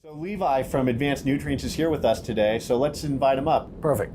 So Levi from Advanced Nutrients is here with us today, so let's invite him up. Perfect.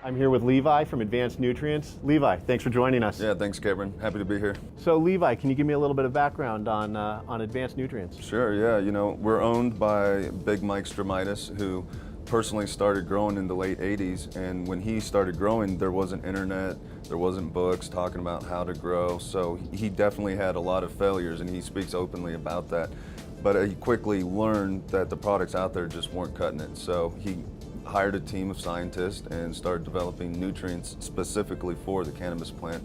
I'm here with Levi from Advanced Nutrients. Levi, thanks for joining us. Yeah, thanks, Cameron. Happy to be here. So Levi, can you give me a little bit of background on Advanced Nutrients? Sure, yeah. We're owned by Big Mike Stramitis, who personally started growing in the late 80s. And when he started growing, there wasn't internet, there wasn't books talking about how to grow. So he definitely had a lot of failures, and he speaks openly about that. But he quickly learned that the products out there just weren't cutting it. So he hired a team of scientists and started developing nutrients specifically for the cannabis plant.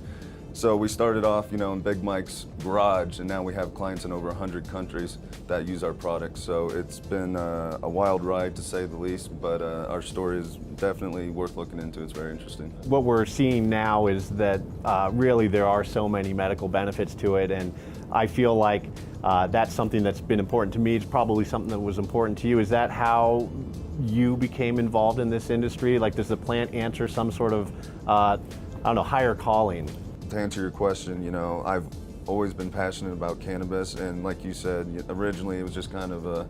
So we started off, in Big Mike's garage, and now we have clients in over 100 countries that use our products. So it's been a wild ride, to say the least, but our story is definitely worth looking into. It's very interesting. What we're seeing now is that really there are so many medical benefits to it, and I feel like that's something that's been important to me. It's probably something that was important to you. Is that how you became involved in this industry? Like, does the plant answer some sort of, higher calling? To answer your question, I've always been passionate about cannabis, and like you said, originally it was just kind of a,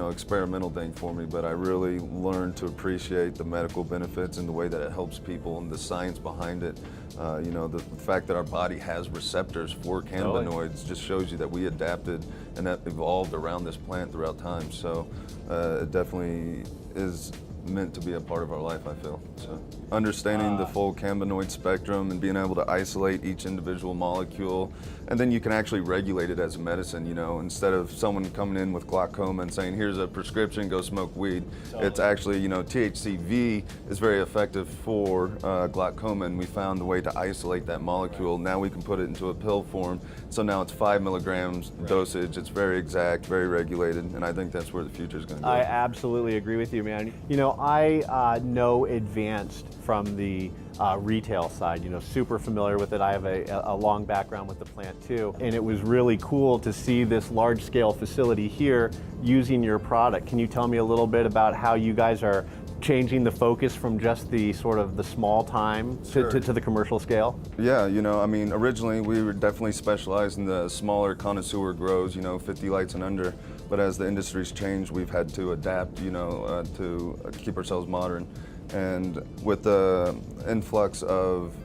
experimental thing for me, but I really learned to appreciate the medical benefits and the way that it helps people and the science behind it. The fact that our body has receptors for cannabinoids just shows you that we adapted and that evolved around this plant throughout time. So it definitely is meant to be a part of our life, I feel. So understanding the full cannabinoid spectrum and being able to isolate each individual molecule, and then you can actually regulate it as a medicine, instead of someone coming in with glaucoma and saying, here's a prescription, go smoke weed. Totally. It's actually, THCV is very effective for glaucoma, and we found a way to isolate that molecule. Now we can put it into a pill form, so now it's 5 milligrams dosage. It's very exact, very regulated, and I think that's where the future is going to go. I absolutely agree with you, man. I know Advanced from the retail side, super familiar with it. I have a long background with the plant too. And it was really cool to see this large scale facility here using your product. Can you tell me a little bit about how you guys are changing the focus from just the sort of the small time to the commercial scale? Yeah, originally we were definitely specialized in the smaller connoisseur grows, 50 lights and under. But as the industry's changed, we've had to adapt, to keep ourselves modern. And with the influx of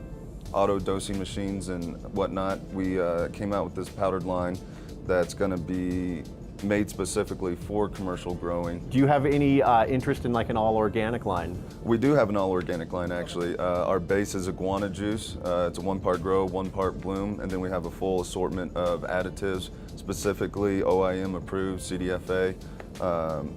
auto dosing machines and whatnot, we came out with this powdered line that's going to be made specifically for commercial growing. Do you have any interest in like an all organic line? We do have an all organic line, actually. Our base is iguana juice. It's a 1 part grow, 1 part bloom, and then we have a full assortment of additives, specifically OIM approved, CDFA.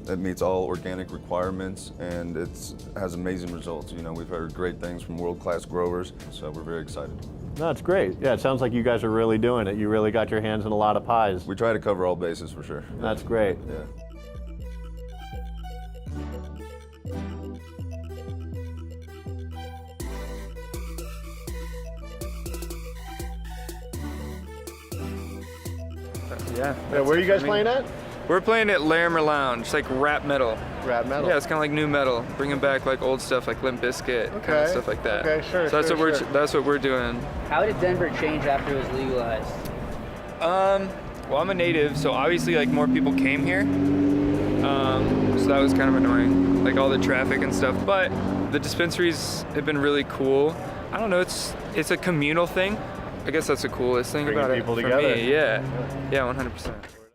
It meets all organic requirements, and it has amazing results. We've heard great things from world-class growers, so we're very excited. No, it's great. Yeah, it sounds like you guys are really doing it. You really got your hands in a lot of pies. We try to cover all bases for sure. That's great. Yeah. Yeah. Where are you guys playing at? We're playing at Larimer Lounge. It's like rap metal. Rap metal? Yeah, it's kind of like new metal, bringing back like old stuff like Limp Bizkit, kind of stuff like that. Okay, sure. So that's what we're doing. How did Denver change after it was legalized? Well, I'm a native, so obviously like more people came here. So that was kind of annoying, like all the traffic and stuff. But the dispensaries have been really cool. I don't know, it's a communal thing. I guess that's the coolest thing Bringing about it people for together. me. Yeah, 100%.